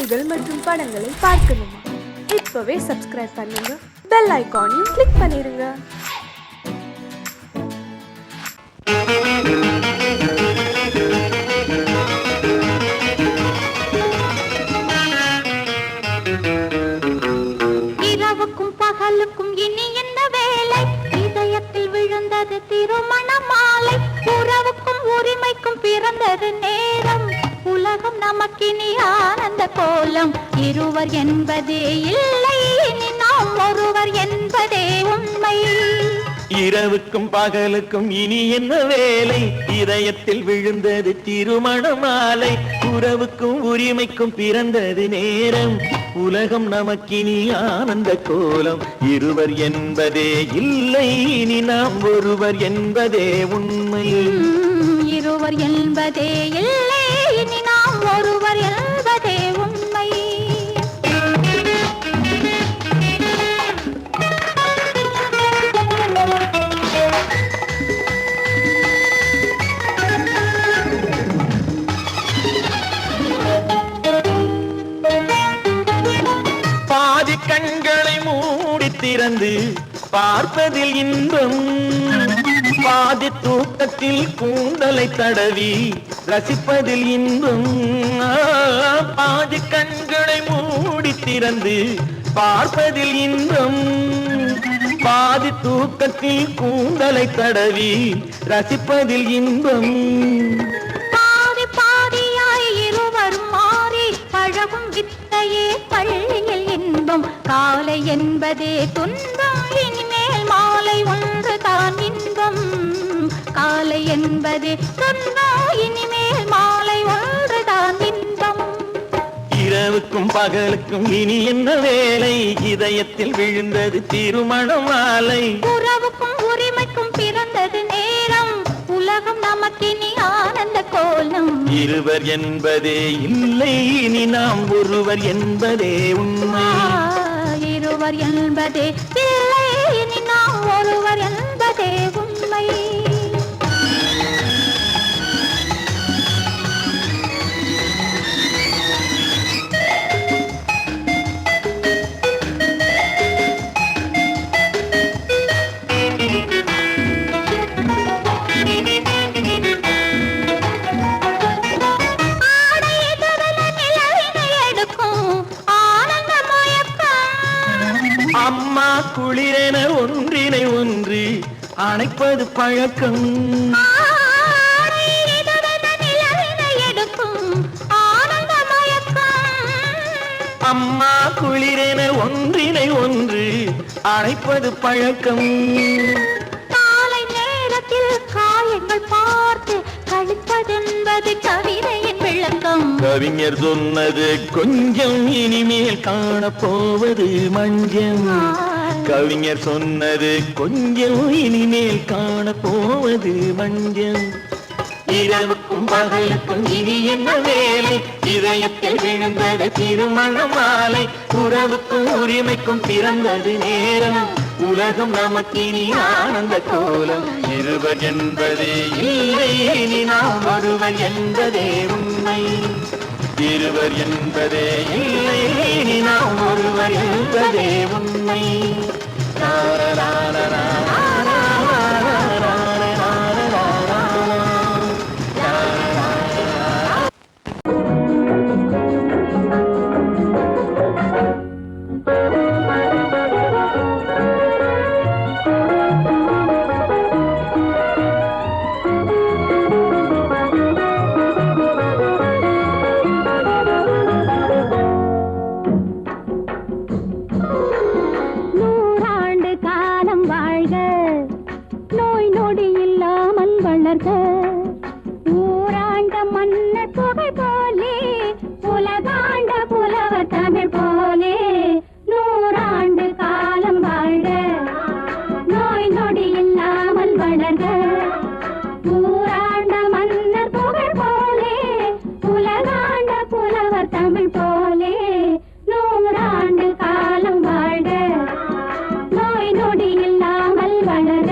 செய்திகள் மற்றும் படங்களை பார்க்கணுமா? இப்பவே சப்ஸ்கிரைப் பண்ணுங்க, பெல் ஐகானையும் கிளிக் பண்ணிருங்க. இரவுக்கும் பகலுக்கும் இனி என்ன வேலை? இதயத்தில் விழுந்தது திருமண மாலை. உறவுக்கும் உரிமைக்கும் பிறந்தது நேரம். உலகம் நமக்கினி ஆனந்த கோலம். இருவர் என்பதே இல்லை, இனி நாம் ஒருவர் என்பதே உண்மை. இரவுக்கும் பகலுக்கும் இனி என்ன வேலை? இதயத்தில் விழுந்தது திருமண மாலை. உறவுக்கும் உரிமைக்கும் பிறந்தது நேரம். உலகம் நமக்கினி ஆனந்த கோலம். இருவர் என்பதே இல்லை, இனி நாம் ஒருவர் என்பதே உண்மை. இருவர் என்பதே இல்லை, இனி நாம் ஒருவர் என்பதே உண்மை. பாதி கண்களை மூடி திறந்து பார்ப்பதில் இன்பம். பாதி தூக்கத்தில் கூந்தலை தடவி ரசிப்பதில் இன்பம். பாதி கண்களை மூடி திறந்து பார்ப்பதில் இன்பம். பாதி தூக்கத்தில் கூந்தலை தடவி ரசிப்பதில் இன்பம். பாதி பாதியாய் இருவரும் மாறி பழகும் வித்தையே பள்ளியில் இன்பம். காலை என்பதே துன்பம், இனிமேல் மாலை ஒன்று தான் இன்பம். காலை என்பதே துன்பம், இனிமேல் மாலை ஒன்று தான் இன்பம். இரவுக்கும் பகலுக்கும் இனி என்ன வேலை? இதயத்தில் விழுந்தது திருமண மாலை. உறவுக்கும் உரிமைக்கும் பிறந்தது நேரம். உலகம் நமக்கினி ஆனந்த கோலம். இருவர் என்பதே இல்லை, இனி நாம் ஒருவர் என்பதே உண்மை. இருவர் என்பதே இல்லை, இனி நாம் ஒருவர் என்பதே உண்மை. அம்மா குளிரென ஒன்றினை ஒன்று அணைப்பது பழக்கம். அம்மா குளிரென ஒன்றினை ஒன்று அணைப்பது பழக்கம். காலை நேரத்தில் காயங்கள் பார்த்து கழிப்பதென்பது கவிதையின் விளக்கம். கவிஞர் சொன்னது கொஞ்சம், இனிமேல் காணப்போவது மஞ்சம். கவிஞர் சொன்னது கொஞ்சம், இனிமேல் காணப்போவது மஞ்சம். இரவுக்கும் பகலுக்கும் இனி என்ன வேலை? இதயத்தில் விழுந்தது திருமண மாலை. உறவுக்கும் உரிமைக்கும் பிறந்தது நேரம். உலகம் நமக்கினி ஆனந்த கோலம். இருவர் என்பதே இல்லை, இனி நாம் ஒருவர் என்பதே உண்மை. இருவர் என்பதே இல்லை, இனி நாம் ஒருவர் என்பதே உண்மை. ஊராண்ட மன்னர் புகை போலே, உலகாண்ட புலவர் தமிழ் போலே. நூறாண்டு காலம் வாழ்க, நோய் நொடி இல்லாமல் வளர்க. ஊராண்ட மன்னர் புகை போலே, உலகாண்ட புலவர் தமிழ் போலே. நூறாண்டு காலம் வாழ்க, நோய் நொடி இல்லாமல் வளர்க.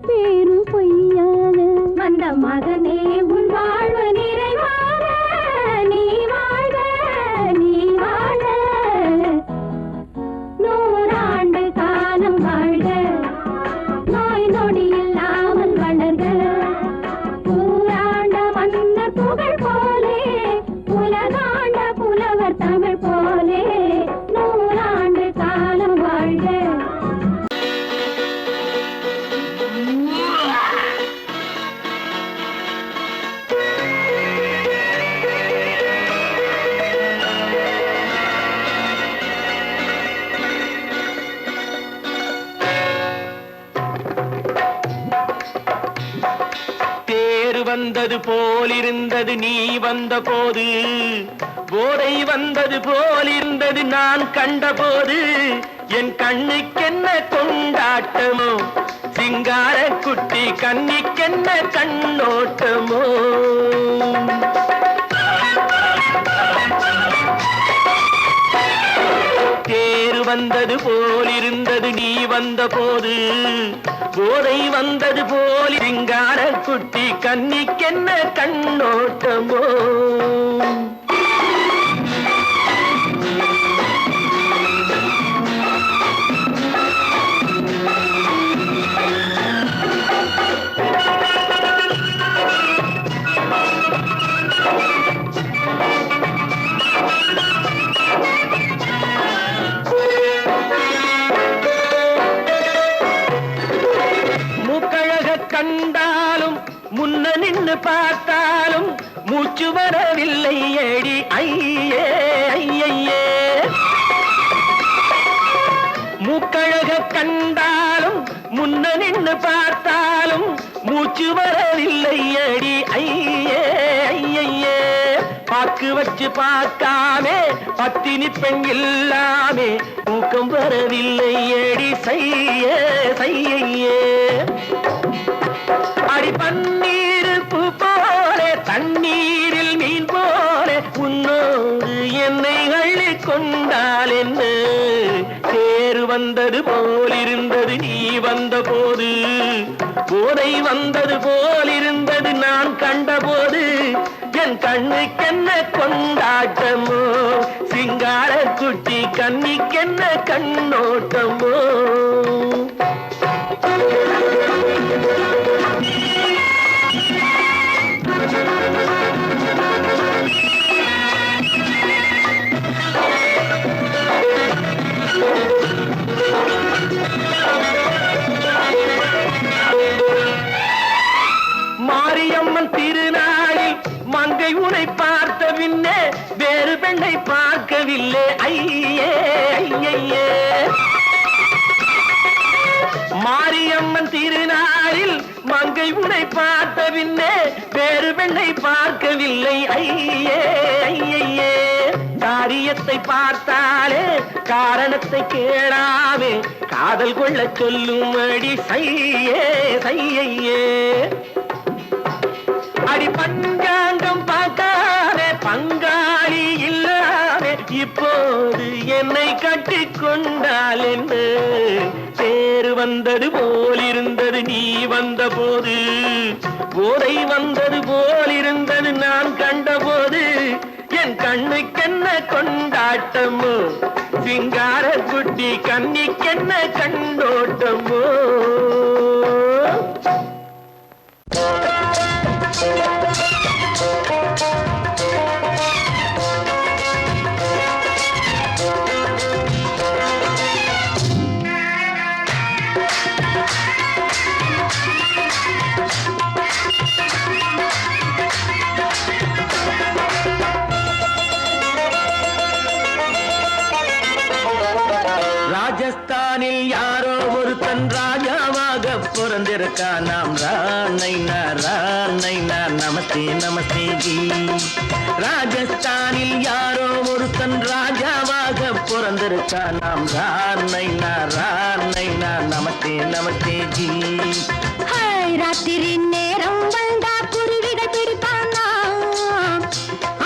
பேரும் பொய்யாது. வந்த மகனே உன் வாழ்வு நிறைவாக நீ வாழ்க நீ வாழ்க, நூறாண்டு காலம் வாழ்க, நோய் நொடி இல்லாமல் வளர்க. ஊராண்ட மன்னர் புகழ் போலே, உலகாண்ட புலவர் தமிழ் போலே, நூறாண்டு காலம் வாழ்க. வந்தது போலிருந்தது நீ வந்த போது, போதை வந்தது போலிருந்தது நான் கண்டபோது, என் கண்ணுக்கென்ன கொண்டாட்டமோ, சிங்கார குட்டி கண்ணிக்கென்ன கண்ணோட்டமோ. தேர் வந்தது போலிருந்தது நீ வந்த போது, போதை வந்தது போல் சிங்கார குட்டி கண்ணிக்கென்ன கண்ணோட்டமோ. கண்டாலும் முன்ன நின்று பார்த்தாலும் மூச்சு வரவில்லை ஏடி ஐயே ஐயே. மூக்கழக கண்டாலும் முன்ன நின்று பார்த்தாலும் மூச்சு வரவில்லை ஏடி ஐயே ஐயே. பாக்கு வச்சு பார்க்காமே பத்தினி பெண் இல்லாமே ஊக்கம் வரவில்லை ஏடி செய்ய செய்யே. அடி பன்னீர் பூ போலே தண்ணீரில் மீன் போலே உன்னோடு என்னை அள்ளி கொண்டால் என்ன. தேர் வந்தது போலிருந்தது நீ வந்த போது, போதை வந்தது போலிருந்தது நான் கண்டபோது, என் கண்ணுக்கென்ன கொண்டாட்டமோ, சிங்கார குட்டி கண்ணிக்கென்ன கண்ணோட்டமோ. மாரியம்மன் திருநாளில் மங்கை உனை பார்த்த பின்னே வேறு பெண்ணை பார்க்கவில்லை ஐயே ஐயே. மாரியம்மன் திருநாளில் மங்கை உனை பார்த்த பின்னே வேறு பெண்ணை பார்க்கவில்லை ஐயே ஐயே. காரியத்தை பார்த்தாலே காரணத்தை கேளாமே காதல் கொள்ள சொல்லும்படி செய்யே செய்யே. அடி பஞ்சாங்கம் பார்க்காதே பங்காளி இல்லாமே இப்போது என்னை கட்டி கொண்டால் என்ன. தேர் வந்தது போலிருந்தது நீ வந்த போது, போதை வந்தது போலிருந்தது நான் கண்டபோது, என் கண்ணுக்கென்ன கொண்டாட்டமோ, சிங்கார குட்டி கண்ணிக்கென்ன கண்ணோட்டமோ. ராஜஸ்தானில் யாரோ ஒருத்தன் ராஜாவாக பிறந்திருக்கான். நாம் ராணைனா ராணைனா நமஸ்தே நமஸ்தே ஜி. ராஜஸ்தானில் யாரோ ஒருத்தன் ராஜாவாக பிறந்திருக்கான். நாம் ராணைனா ராணைனா நமஸ்தே நமஸ்தே ஜி. ராத்திரி நேரம் வந்தா குருவிகள் பிடிப்பானா,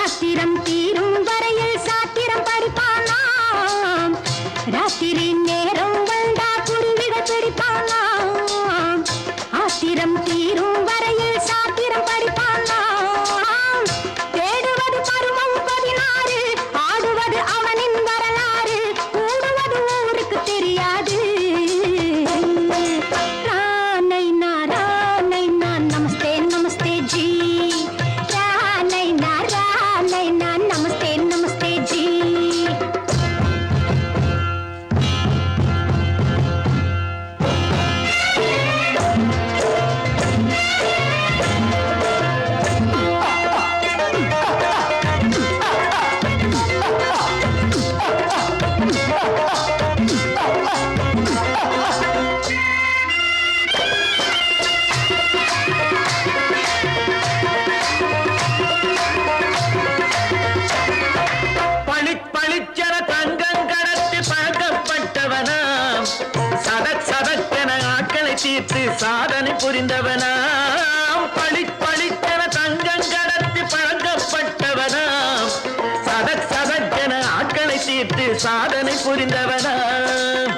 ஆத்திரம் தீரும் வரையில் சாத்திரம் படிப்பானா. ராத்திரி நேரம் வந்தா குருவிகள் பிடிப்பானா, சாதனை புரிந்தவனாம் பளிப்பளித்தன தங்கம் கடத்தி பழக்கப்பட்டவனாம் சதக் சதக்கென ஆட்களை தீர்த்து சாதனை புரிந்தவனாம்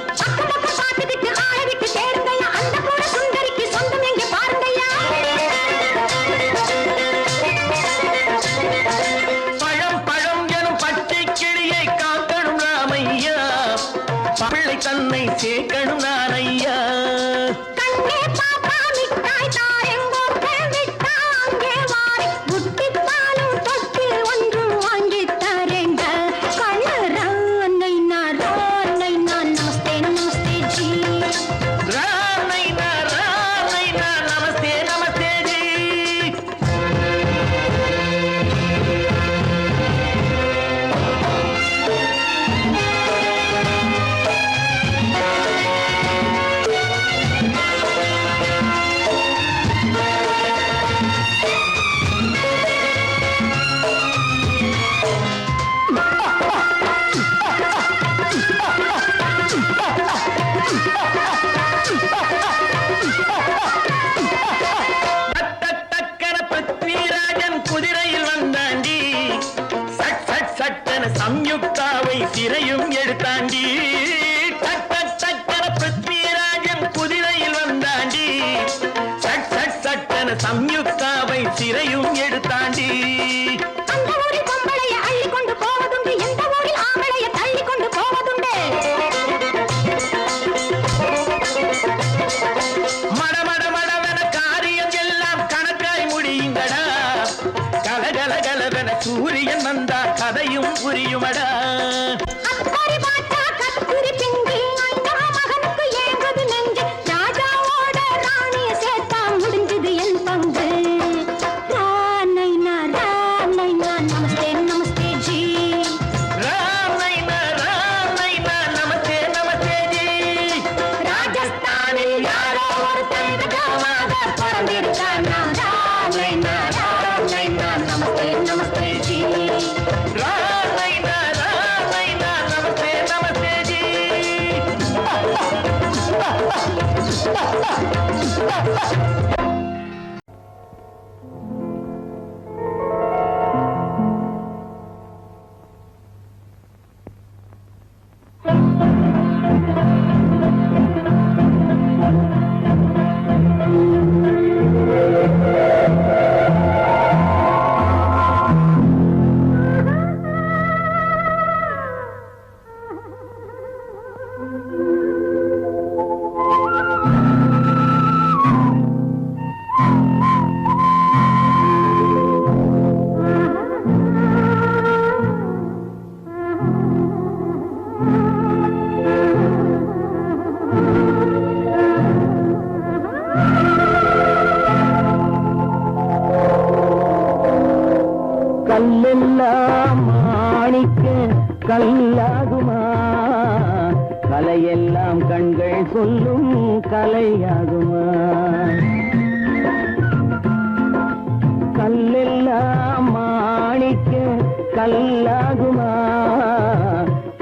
பழம் பழம் எனும் பச்சை கிளியை காக்கணும் ராமையா பிள்ளை தன்னை சேர்க்கணும் நான் ஐயா சம்யுக்தாவை சிறையும் எடுத்தாண்டி சக்கர பிருத்விராஜன் குதிரையில் வந்தாண்டி சட்டன சம்யுக்தாவை சிறையும் எடுத்தாண்டி மடமட மடவென காரியம் எல்லாம் கணக்காய் முடியுங்கடா கலகலகலவென சூரியன் வந்தா கதையும் புரியுமடா கல்லெல்லாம் மாணிக்க கல்லாகுமா கலையெல்லாம் கண்கள் சொல்லும் கலையாகுமா கல்லெல்லாம் மாணிக்க கல்லாகுமா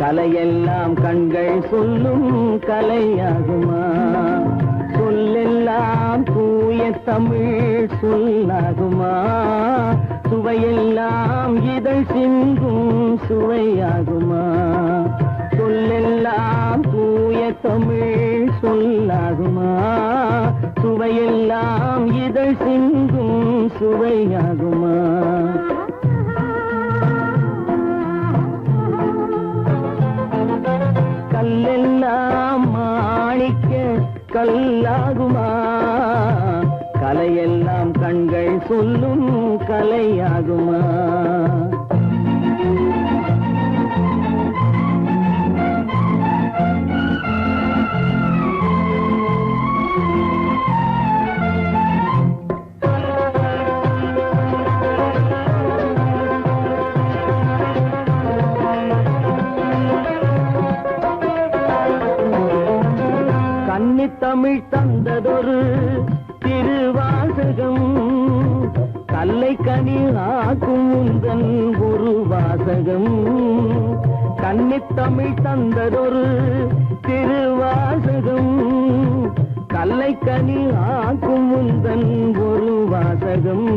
கலையெல்லாம் கண்கள் சொல்லும் கலையாகுமா சொல்லெல்லாம் தூய தமிழ் சொல்லாகுமா சுவையெல்லாம் இதழ் சிந்தும் சுவையாகுமா சொல்லெல்லாம் தூய தமிழ் சொல்லாகுமா சுவையெல்லாம் இதழ் சிந்தும் சுவையாகுமா கல்லெல்லாம் மாணிக்க கல்லாகுமா கலையெல்லாம் கண்கள் சொல்லும் கலையாகுமா கன்னித்தமிழ் தந்ததொரு திருவாசகம் கல்லை கனி ஆக்கும் உந்தன் ஒரு வாசகம் கன்னித்தமிழ் தந்ததொரு திருவாசகம் கல்லை கனி ஆக்கும் உந்தன் ஒரு வாசகம்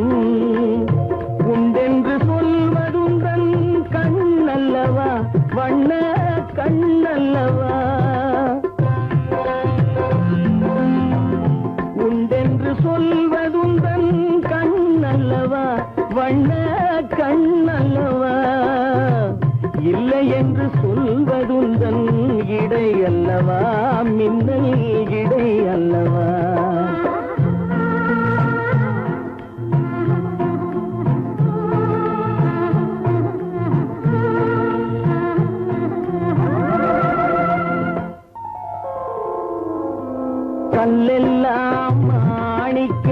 உண்டென்று சொல்வதுந்தன் கண்ணல்லவா வண்ண கண்ணல்லவா உண்டென்று சொல்வதுந்தன் கண்ணல்லவா வண்ண கண்ணல்லவா இல்லை என்று சொல்வதுந்தன் இடை அல்லவா மின்னல் இடை அல்லவா கல்லெல்லாம் மாணிக்க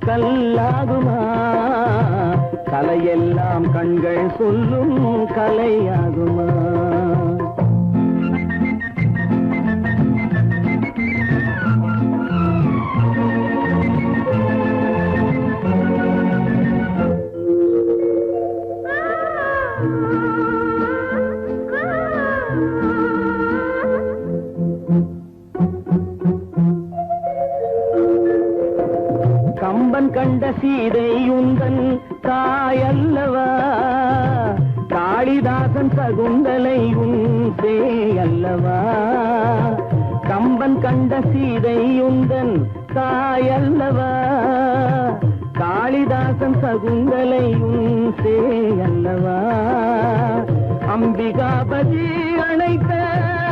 கல்லாகுமா கலையெல்லாம் கண்கள் சொல்லும் கலையாகுமா கம்பன் கண்ட சீதை உந்தன் தாயல்லவா காளிதாசன் சகுந்தலை உன் சேயல்லவா கம்பன் கண்ட சீதை உந்தன் தாயல்லவா காளிதாசன் சகுந்தலை உன் சேயல்லவா அம்பிகாபதி அணைத்த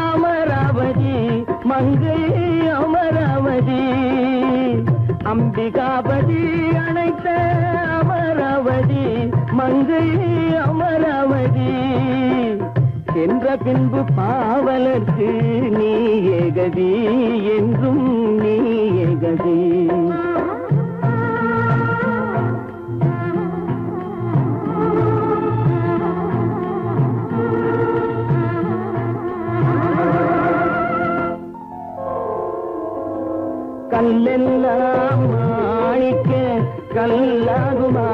அமராவதி மங்கை அமராவதி அம்பிகாபதி அணைத்த அமராவதி மங்கை அமராவதி சென்ற பின்பு பாவலர்க்கு நீ ஏகதி என்றும் நீ ஏகதி கல்லெல்லாம் மாணிக்க கல்லாகுமா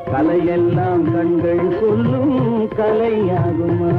கலையெல்லாம் கண்கள் சொல்லும் கலையாகுமா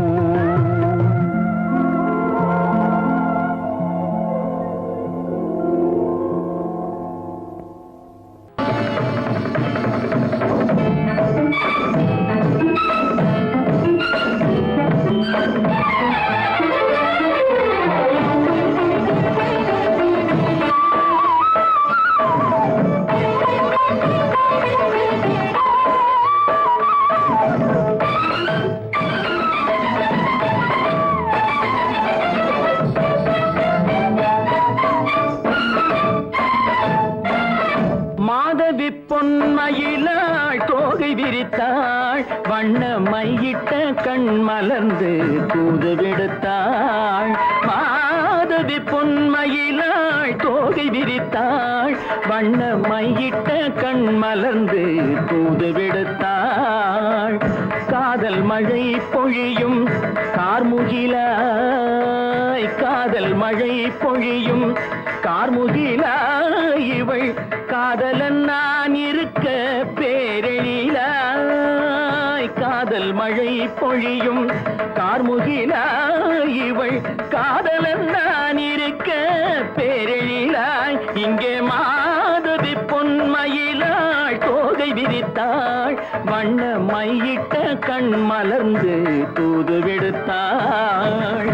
மாதவி பொன்மயிலாள் தோகை விரித்தாள் வண்ண மையிட்ட கண் மலர்ந்து தூது விடுத்தாள் மாதவி பொன்மயிலாள் தோகை விரித்தாள் வண்ண மையிட்ட கண் மலர்ந்து தூது விடுத்தாள் காதல் மழை பொழியும் கார்முகிலாய் காதல் மழை பொழியும் கார்முகிலாய் இவள் காதலன் நான் இருக்க பேரெழிலாய் காதல் மழை பொழியும் கார்முகிலாய் இவள் காதலன் நான் இருக்க பேரெழிலாய் இங்கே மாதவி பொன்மயிலாள் தோகை விரித்தாள் வண்ண மையிட்ட கண் மலர்ந்து தூது விடுத்தாள்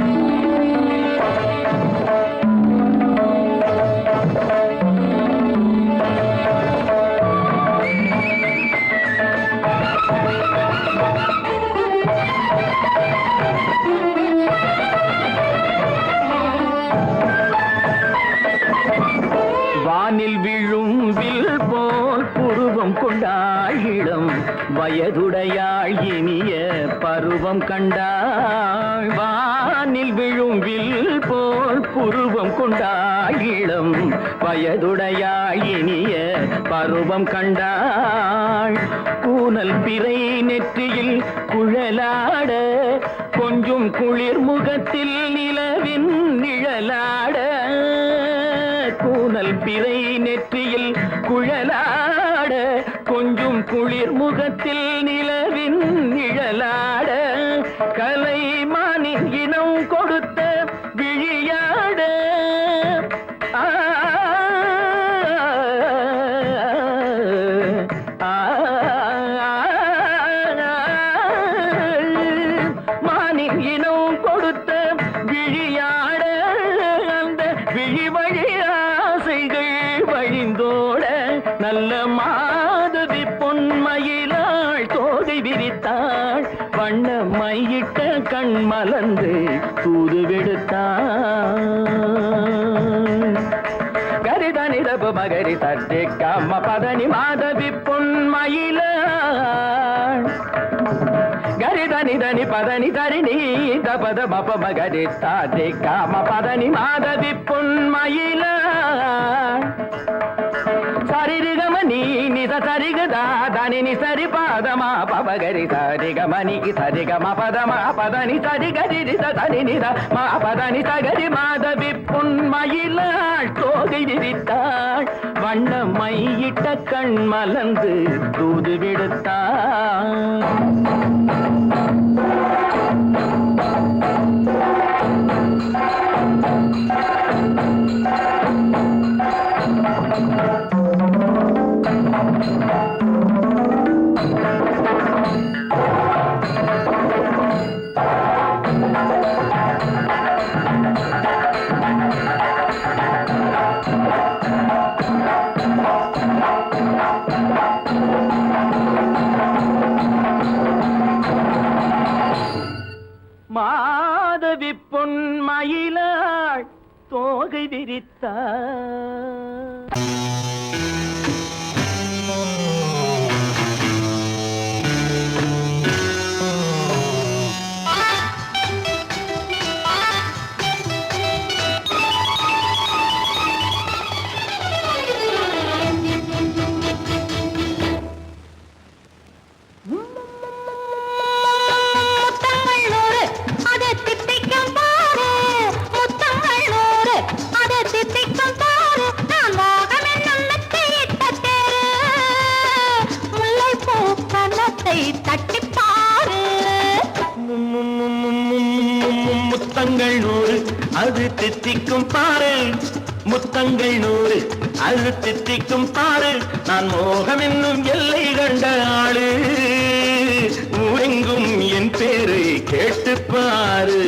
வானில் விழும் வில் போல் புருவம் கொண்டாள் இளம் வயதுடையாள் இனிய பருவம் கண்டாள் வானில் விழும் வில் போல் புருவம் கொண்டாள் இளம் வயதுடையாள் இனிய பருவம் கண்டாள் கூனல் பிறை நெற்றியில் குழலாட கொஞ்சம் குளிர் முகத்தில் நிலவின் நிழலாட கூனல் பிறை நெற்றியில் குழலாட கொஞ்சம் குளிர் முகத்தில் நிலவின் நிழலாட கலைமானின் இனம் கொடுத்த விழியாட வழிந்தோட நல்ல மாதவி பொன்மயிலாள் தோகை விரித்தாள் வண்ண மையிட்ட கண் மலர்ந்து தூது விடுத்தாள் கரிதனி தப மகரி சர்ஜி கம்ம பதனி மாதவி பொன்மயிலாள் கரிதனி தனி பதனி தரிணி தபத மப மகரி சர்ஜி கம்ம பதனி மாதவி பொன்மயிலாள் சரிகமணி நித சரிகதா தனி சரி பாதமா பபகரி சரிகமணி சரிகம பதமா பதனி சரிகரி தனி நித மா பதனி சகரி மாதவி பொன்மயிலாள் தோகை விரித்தாள் வண்ண மையிட்ட கண் மலர்ந்து தூது விடுத்தாள் மாதவி பொன்மயிலாள் தோகை விரித்தாள் முத்தங்கள் நூறு அது தித்திக்கும் பாரு முத்தங்கள் நூறு அது தித்திக்கும் பாரு நான் மோகம் என்னும் எல்லை கண்ட ஆளு ஊரெங்கும் என் பேரை கேட்டு பாரு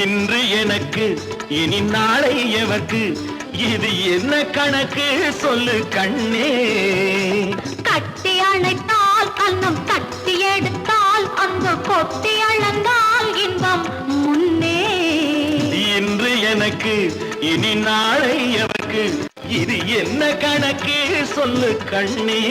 இன்று எனக்கு இனி நாளை எவர்க்கு இது என்ன கணக்கு சொல்லு கண்ணே கட்டி அணைத்தால் கண்ணம் கட்டி எடுத்தால் அங்கு கொட்டி அளந்தால் இன்பம் முன்னே இன்று எனக்கு இனி நாளை எவர்க்கு இது என்ன கணக்கு சொல்லு கண்ணே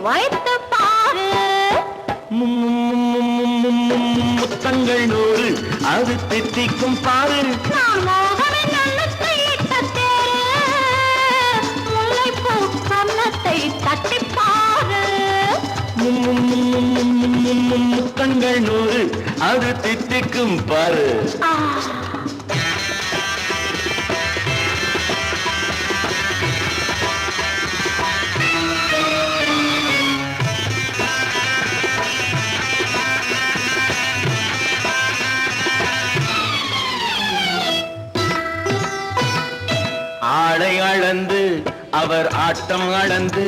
வைத்து பாரு முத்தங்கள் நூறு அது தித்திக்கும் பாரு நான் மோகனின் எண்ணத்தை இட்ட தேரு முல்லைப்பூ கன்னத்தை தட்டி பாரு முத்தங்கள் நூறு அது தித்திக்கும் பாரு ஆளை அளந்து அவர் ஆட்டம் அளந்து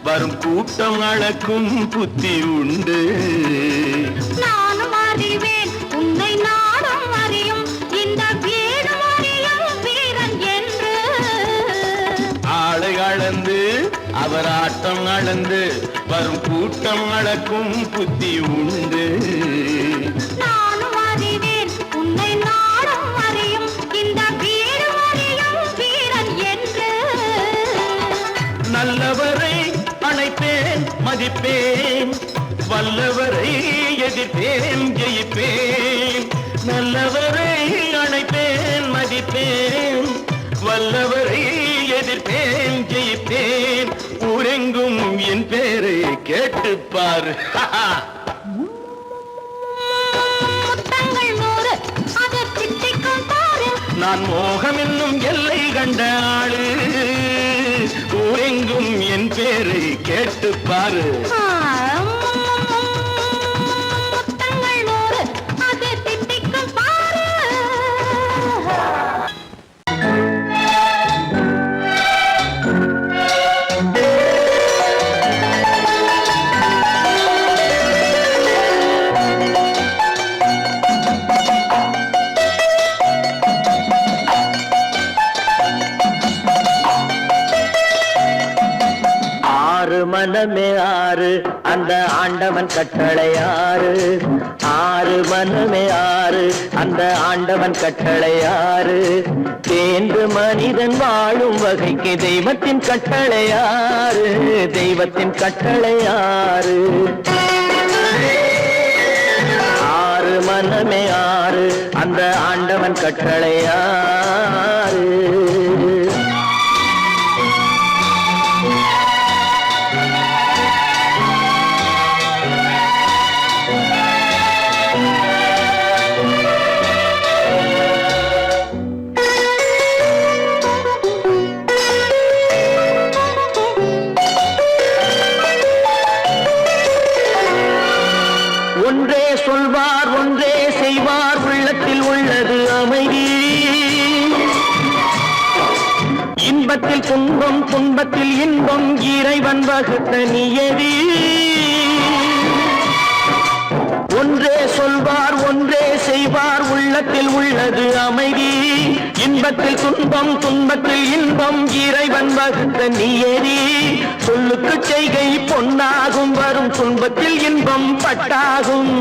வரும் கூட்டம் அளக்கும் புத்தி உண்டு நானும் அறிவேன் உன்னை நாடும் அறியும் இந்த வீடும் அறியும் வீரன் என்று ஆளை அளந்து அவர் ஆட்டம் அளந்து வரும் கூட்டம் அளக்கும் புத்தி உண்டு நானும் அறிவேன் உன்னை நாடும் அறியும் இந்த வீடும் அறியும் வீரன் என்று நல்லவரை அழைப்பேன் மதிப்பேன் வல்லவரை எதிர்ப்பேன் ஜெயிப்பேன் நல்லவரை அழைப்பேன் மதிப்பேன் வல்லவரை எதிர்ப்பேன் ஜெயிப்பேன் ஊரெங்கும் என் பேரை கேட்டுப்பார் முத்தங்கள் 100 அது தித்திக்கும் பாரு நான் மோகம் என்னும் எல்லை கண்ட ஆளு ஊரெங்கும் என் பேரை கேட்டுப்பாரு முத்தங்கள் 100 அது தித்திக்கும் பாரு மனமே ஆறு அந்த ஆண்டவன் கட்டளை ஆறு ஆறு மனமே ஆறு அந்த ஆண்டவன் கட்டளை ஆறு தேர்ந்து மனிதன் வாழும் வகைக்கு தெய்வத்தின் கட்டளை ஆறு தெய்வத்தின் கட்டளை ஆறு ஆறு மனமே ஆறு அந்த ஆண்டவன் கட்டளை ஆறு ஒன்றே சொல்வார் ஒன்றே செய்வார் உள்ளத்தில் உள்ளது அமைதி இன்பத்தில் துன்பம் துன்பத்தில் இன்பம் இறைவன் வகுத்த நியதி ஒன்றே சொல்வார் ஒன்றே செய்வார் உள்ளத்தில் உள்ளது அமைதி இன்பத்தில் துன்பம் துன்பத்தில் இன்பம் இறைவன் வகுத்த நியதி சொல்லுக்கு செய்கை பொன்னாகும் வரும் துன்பத்தில் இன்பம் பட்டாகும்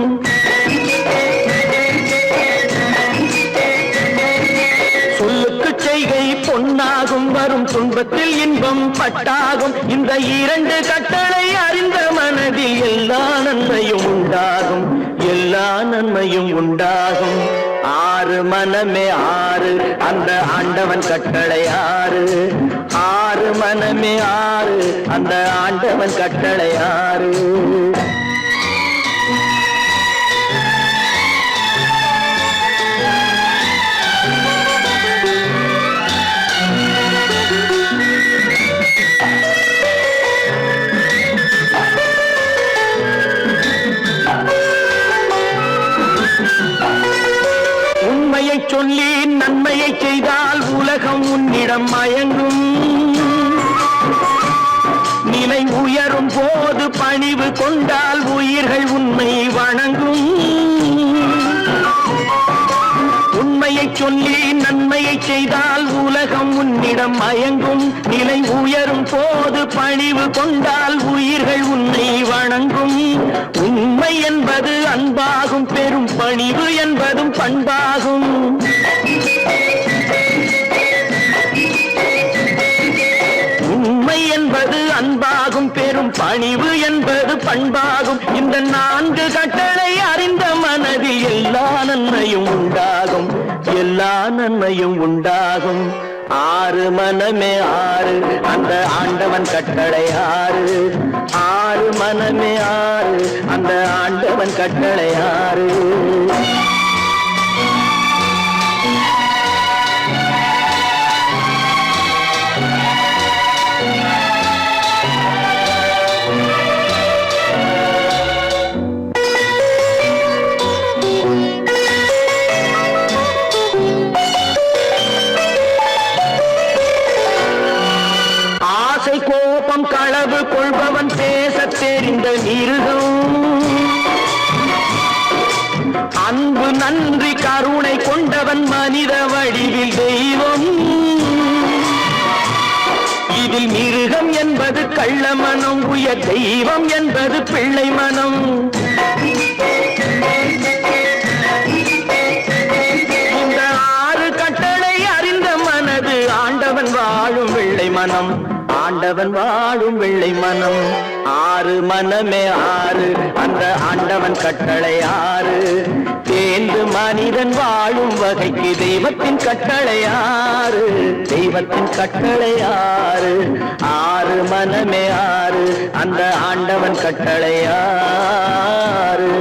சொல்லுக்கு செய்கை பொன்னாகும் வரும் துன்பத்தில் இன்பம் பட்டாகும் இந்த இரண்டு கட்டளை அறிந்த மனதில் எல்லா நன்மையும் உண்டாகும் எல்லா நன்மையும் உண்டாகும் ஆறு மனமே ஆறு அந்த ஆண்டவன் கட்டளை ஆறு ஆறு மனமே ஆறு அந்த ஆண்டவன் கட்டளை ஆறு உண்மையை சொல்லி நன்மையை செய்தால் உலகம் உன்னிடம் மயங்கும் நிலை உயரும் போது பணிவு கொண்டால் உயிர்கள் உன்னை வணங்கும் உண்மையை சொல்லி நன்மையை செய்தால் உலகம் உன்னிடம் மயங்கும் நிலை உயரும் போது பணிவு கொண்டால் உயிர்கள் உன்னை வணங்கும் உண்மை என்பது அன்பாகும் பெரும் பணிவு என்பதும் பண்பாகும் உண்மை என்பது அன்பாகும் பெரும் பணிவு என்பது பண்பாகும் இந்த 4 கட்டளை அறிந்த மனதில் எல்லா நன்மையும் உண்டாகும் எல்லா நன்மையும் உண்டாகும் ஆறு மனமே ஆறு அந்த ஆண்டவன் கட்டளை ஆறு ஆறு மனமே ஆறு அந்த ஆண்டவன் கட்டளை ஆறு கோபம் களவு கொள்பவன் பேசத் தெரிந்த மிருகம் அன்பு நன்றி கருணை கொண்டவன் மனித வடிவில் தெய்வம் இதில் மிருகம் என்பது கள்ள மனம் உயர் தெய்வம் என்பது பிள்ளை மனம் இந்த 6 கட்டளை அறிந்த மனது ஆண்டவன் வாழும் வெள்ளை மனம் ஆண்டவன் வாழும் வாழும் வெள்ளை மனம். ஆறு மனமே ஆறு, அந்த ஆண்டவன் கட்டளை ஆறு. தேர்ந்து மனிதன் வாழும் வகைக்கு தெய்வத்தின் கட்டளை ஆறு, தெய்வத்தின் கட்டளை ஆறு. ஆறு மனமே ஆறு, அந்த ஆண்டவன் கட்டளை ஆறு.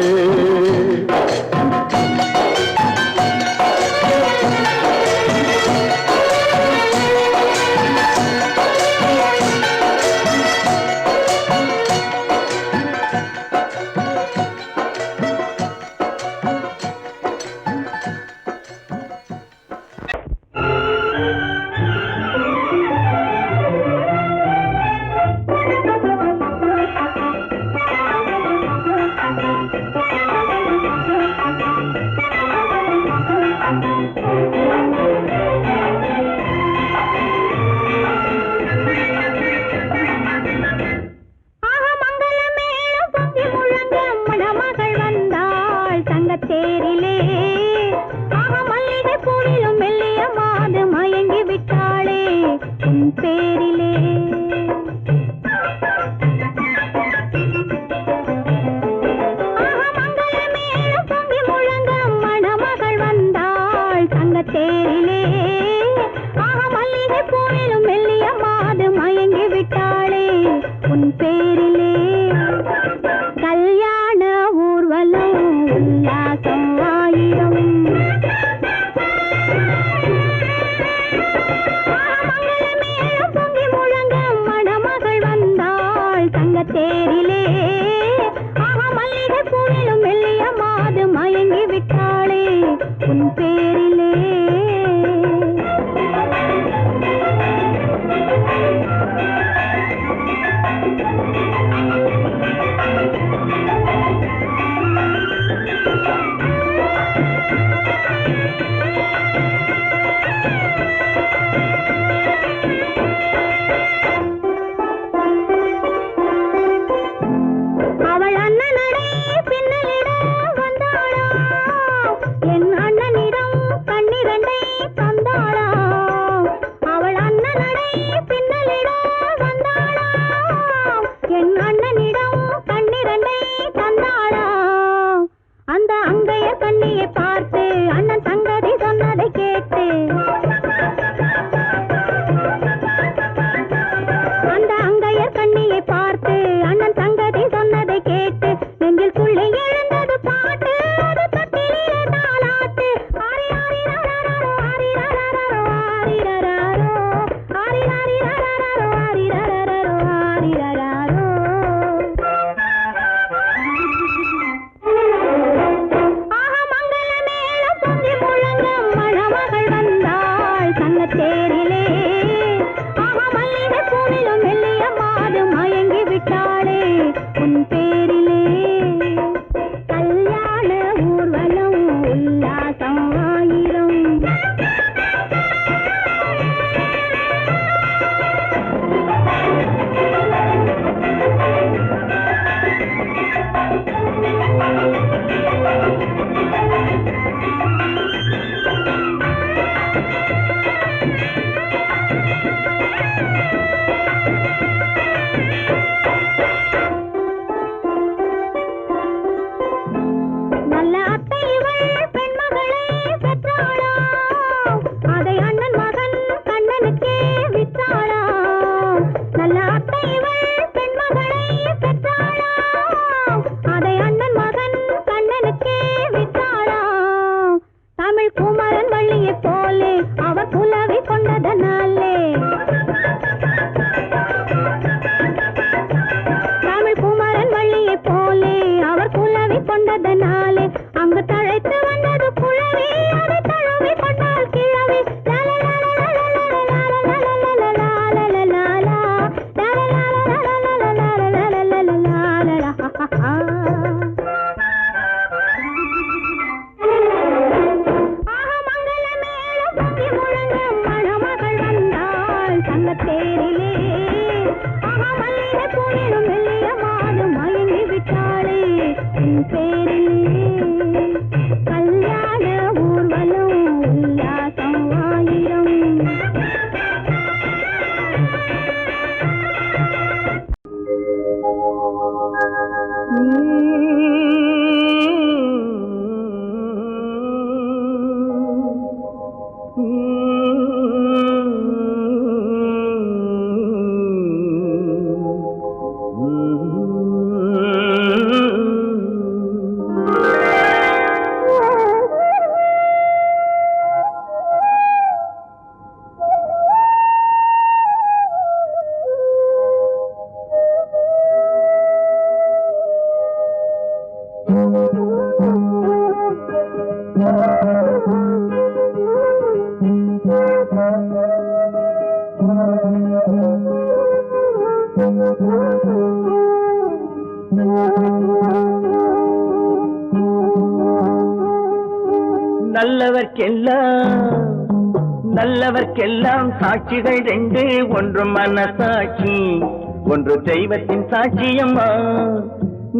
நல்லவர்க்கெல்லாம் சாட்சிகள் ரெண்டு, ஒன்று மனசாட்சி, ஒன்று தெய்வத்தின் சாட்சியம்மா.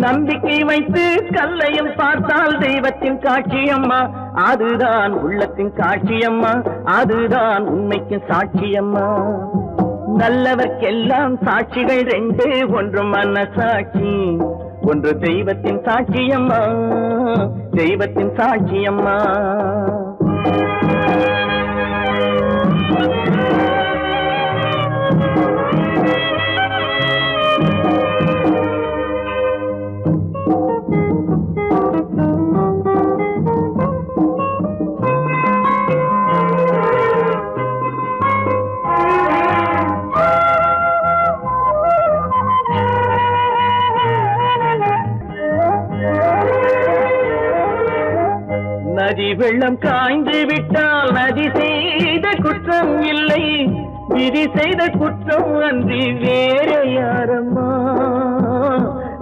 நம்பிக்கை வைத்து கல்லையும் பார்த்தால் தெய்வத்தின் காட்சியம்மா, அதுதான் உள்ளத்தின் காட்சியம்மா, அதுதான் உண்மைக்கு சாட்சியம்மா. நல்லவர்க்கெல்லாம் சாட்சிகள் ரெண்டு, ஒன்று மனசாட்சி, ஒன்று தெய்வத்தின் சாட்சியம்மா, தெய்வத்தின் சாட்சியம்மா. நதி வெள்ளம் காய்ந்து விட்டால் நதி செய்த குற்றம் இல்லை, விதி செய்த குற்றம் அன்றி வேற யாரம்மா.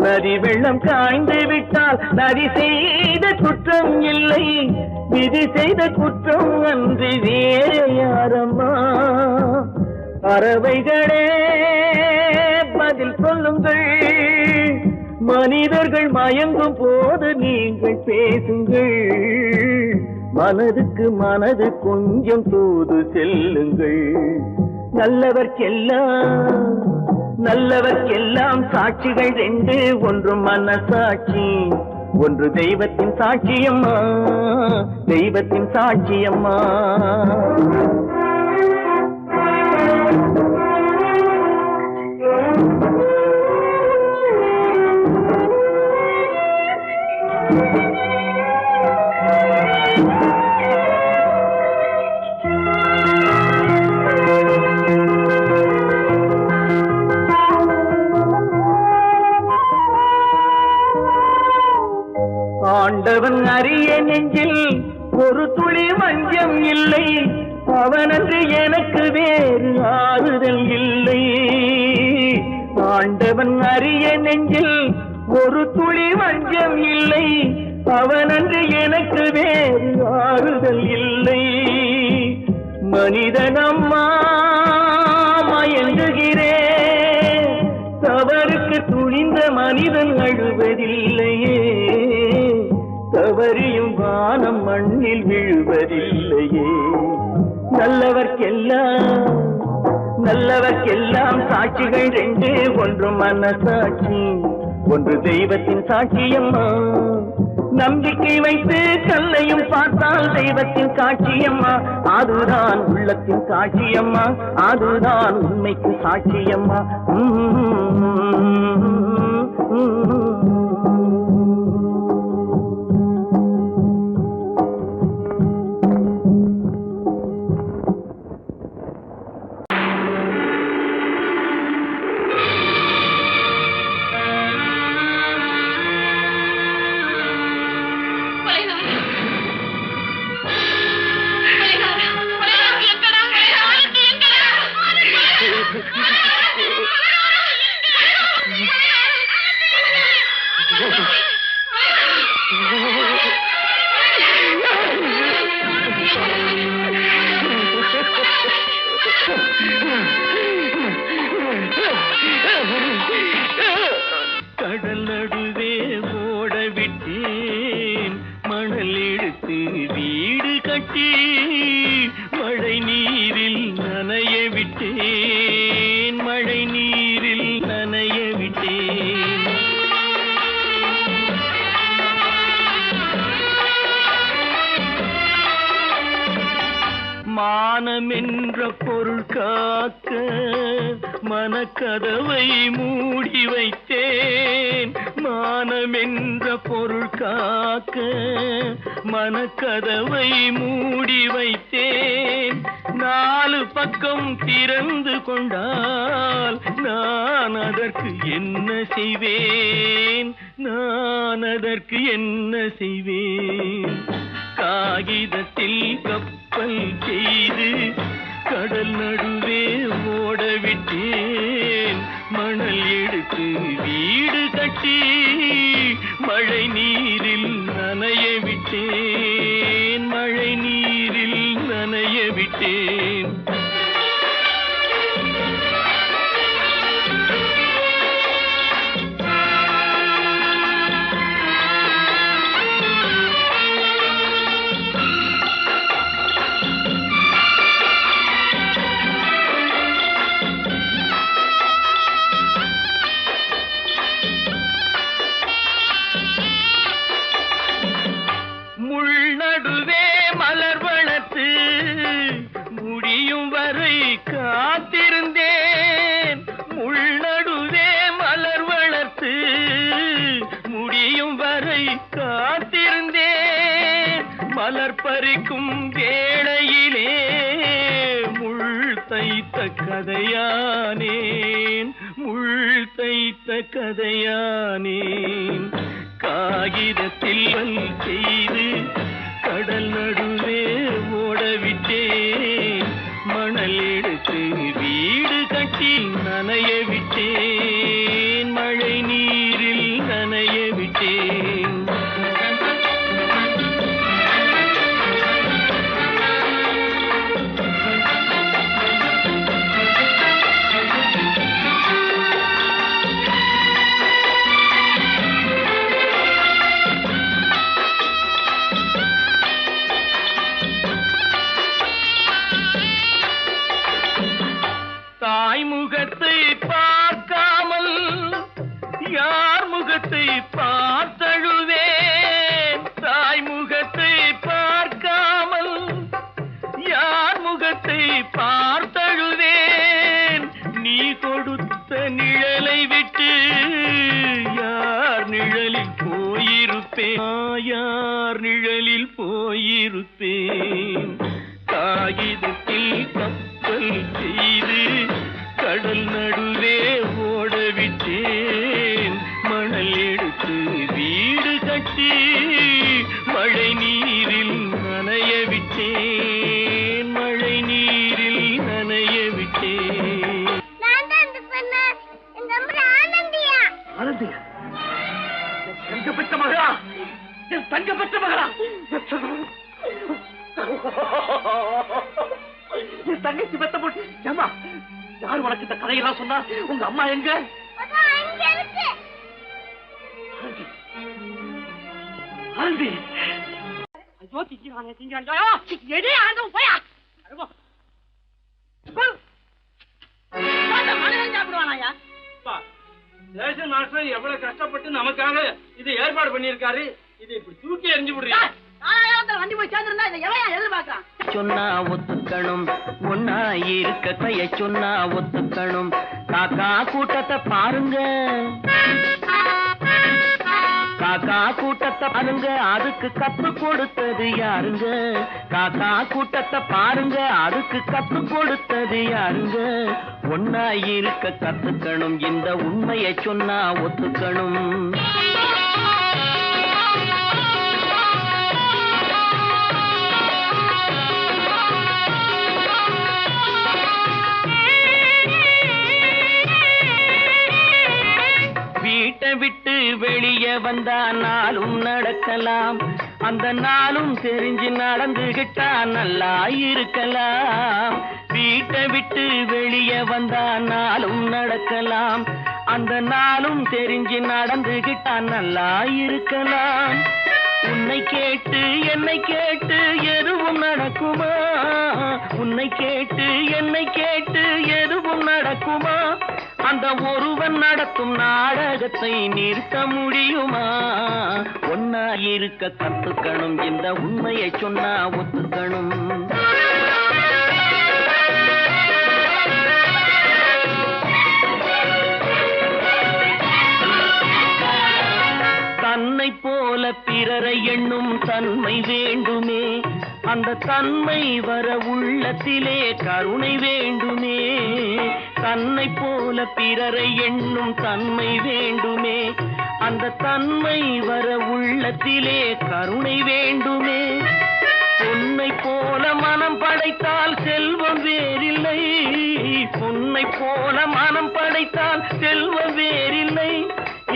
நதி வெள்ளம் காய்ந்து விட்டால் நதி செய்த குற்றம் இல்லை, விதி செய்த குற்றம் அன்றி வேற யாரம்மா. பறவைகளே பதில் சொல்லுங்கள், மனிதர்கள் மயங்கும் போது நீங்கள் பேசுங்கள், மனதுக்கு மனது கொஞ்சம் தூது செல்லுங்கள். நல்லவர்க்கெல்லாம் சாட்சிகள் ரெண்டு, ஒன்று மனசாட்சி, ஒன்று தெய்வத்தின் சாட்சியம்மா, தெய்வத்தின் சாட்சியம்மா. ஆண்டவன் அறிய நெஞ்சில் ஒரு துளி வஞ்சம் இல்லை, அவனன்று எனக்கு வேறு ஆறுதல் இல்லை. ஆண்டவன் அறிய நெஞ்சில் ஒரு துளி வஞ்சம் இல்லை, அவனன்று எனக்கு வேறு ஆறுதல் இல்லை. மனிதனம்மா மயங்குகிறேன், தவறுக்கு துணிந்த மனிதன் அழுவதில்லையே, தவறியும் வானம் மண்ணில் விழுவதில்லையே. நல்லவர்க்கெல்லாம் சாட்சிகள் ரெண்டு, ஒன்று மனசாட்சி, ஒன்று தெய்வத்தின் சாட்சியம்மா. நம்பிக்கை வைத்து கல்லையும் பார்த்தால் தெய்வத்தின் காட்சியம்மா, அதுதான் உள்ளத்தின் காட்சியம்மா, அதுதான் உண்மைக்கு சாட்சியம்மா. கடல் நடுவே ஓட விட்டேன், மணல் எடுத்து வீடு கட்டி மழை நீரில் நனைய விட்டேன், மழை நீரில் நனைய விட்டேன். மானம் என்ற பொருள் காக்க மனக்கதவை மூடி வைத்தேன், மானம் என்ற பொருள் காக்க மனக்கதவை மூடி வைத்தேன். நாலு பக்கம் திறந்து கொண்டால் நான் அதற்கு என்ன செய்வேன், நான் அதற்கு என்ன செய்வேன். காகிதத்தில் கப்பல் செய்து கடல் நடுவே ஓடவிட்டேன் மணல் எடுத்து வீடு கட்டி மழை நீரில் நனைய விட்டேன் மழை நீரில் நனைய விட்டேன் நடுவே மலர் வளர்த்து முடியும் வரை காத்திருந்தேன் உள்நடுவே மலர் வளர்த்து முடியும் வரை காத்திருந்தேன் மலர் பறிக்கும் வேளையிலே முள் தைத்த கதையானேன் முள் தைத்த கதையானேன் காகிதத்தில் செய்து கடல் நடுவே ஓடவிட்டேன் மணல் எடுத்து வீடு கட்டி நனைய விட்டேன் மழை நீரில் நனைய விட்டேன் முகத்தை பார்க்காமல் யார் முகத்தை பார்த்தழுவேன் தாய் முகத்தை பார்க்காமல் யார் முகத்தை பார்த்தழுவேன் நீ கொடுத்த நிழலை விட்டு யார் நிழலில் போயிருப்பேன் யார் நிழலில் போயிருப்பேன் காகிதத்தில் கப்பல் செய்து கடல் நடுவே ஓடவிட்டேன் மணல் எடுத்து வீடு கட்டி மழை நீரில் நனைய விட்டேன் மழை நீரில் நனைய விட்டேன் ஆனந்தியா தங்கப்பட்ட மகளா என் தங்கப்பட்ட மகளா என் தங்கச்சி பெத்த போட்டு ஏமா யார் உனக்கு இந்த கதையெல்லாம் சொன்னா உங்க அம்மா எங்க ஆனந்தி ஐயோ திங்கிறானே எடே ஆனந்தம் போயா சாப்பிடுவானாயா ரேஷன் மாஸ்டர் எவ்வளவு கஷ்டப்பட்டு நமக்காக இதை ஏற்பாடு பண்ணியிருக்காரு இதை இப்படி தூக்கி எறிஞ்சு விடுறீங்க வண்டி போய் சேர்ந்திருந்தா இதை எவையா எதிர்பார்க்கலாம் சொன்னா ஒத்துக்கணும் ஒன்னா இருக்க கைய சொன்னா ஒத்துக்கணும் காக்கா கூட்டத்தை பாருங்க காக்கா கூட்டத்தை பாருங்க அதுக்கு கத்து கொடுத்தது யாருங்க காக்கா கூட்டத்தை பாருங்க அதுக்கு கத்து கொடுத்தது யாருங்க ஒன்னா இருக்க கத்துக்கணும் இந்த உண்மையை சொன்னா ஒத்துக்கணும் வீட்டை விட்டு வெளியே வந்தா நாளும் நடக்கலாம் அந்த நாளும் தெரிஞ்சு நடந்துகிட்டா நல்லா இருக்கலாம் வீட்டை விட்டு வெளியே வந்தா நாளும் நடக்கலாம் அந்த நாளும் தெரிஞ்சு நடந்துகிட்டா நல்லா இருக்கலாம் உன்னை கேட்டு என்னை கேட்டு எதுவும் நடக்குமா உன்னை கேட்டு என்னை கேட்டு எதுவும் நடக்குமா அந்த ஒருவன் நடத்தும் நாடகத்தை நிறுத்த முடியுமா ஒன்னா இருக்க கத்துக்கணும் இந்த உண்மையை சொன்னா ஒத்துக்கணும் தன்னை போல பிறரை எண்ணும் தன்மை வேண்டுமே அந்த தன்மை வர உள்ளத்திலே கருணை வேண்டுமே தன்னை போல பிறரை எண்ணும் தன்மை வேண்டுமே அந்த தன்மை வர உள்ளத்திலே கருணை வேண்டுமே போல மனம் படைத்தால் செல்வம் வேறில்லை, பொன்னை போல மனம் படைத்தால் செல்வம் வேறில்லை.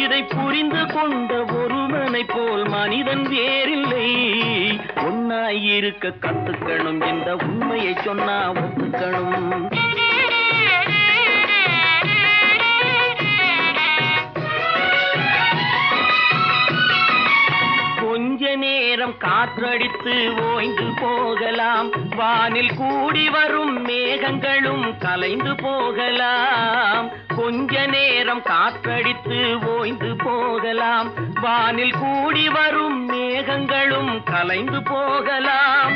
இதை புரிந்து கொண்ட ஒருவனை போல் மனிதன் வேறில்லை. ஒன்னாயிருக்க கத்துக்கணும், இந்த உண்மையை சொன்னா ஒத்துக்கணும். கொஞ்ச நேரம் காற்றடித்து ஓய்ந்து போகலாம், வானில் கூடி வரும் மேகங்களும் கலைந்து போகலாம். கொஞ்ச நேரம் காற்றடித்து ஓய்ந்து போகலாம், வானில் கூடி வரும் மேகங்களும் கலைந்து போகலாம்.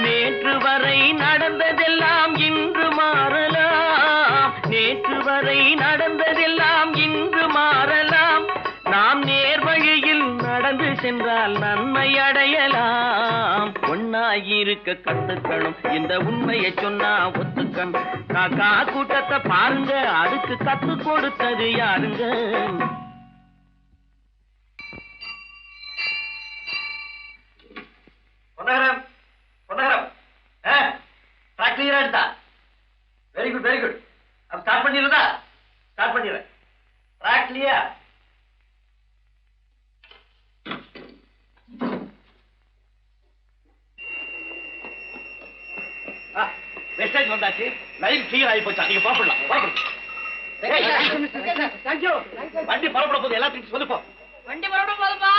நேற்று வரை நடந்ததெல்லாம் இன்று மாறலாம், நேற்று வரை நடந்ததெல்லாம் இன்று மாறலாம். நாம் நேர்வழியில் நடந்து சென்றால் நன்மை அடையலாம். ஒன்னாயிருக்க கத்துக்கணும், இந்த உண்மையை சொன்னா ஒத்துக்கணும். காக்கா கூட்டத்தை பாருங்க, அதுக்கு கத்து கொடுத்தது யாருங்க? பொன்னகரம், பொன்னகரம், ட்ராக் கிளியரா எடுத்தா? Very good, very good. அப்ப ஸ்டார்ட் பண்ணிடுறதா? ஸ்டார்ட் பண்ணிடுறேன். Track clear. மெசேஜ் வந்தாச்சு, லைன் கிளியர் ஆகி போச்சா? நீங்க புறப்படலாம். வண்டி புறப்பட போகுது, எல்லாத்தையும் சொல்லுப்போம். வண்டி புறப்பட போதுப்பா.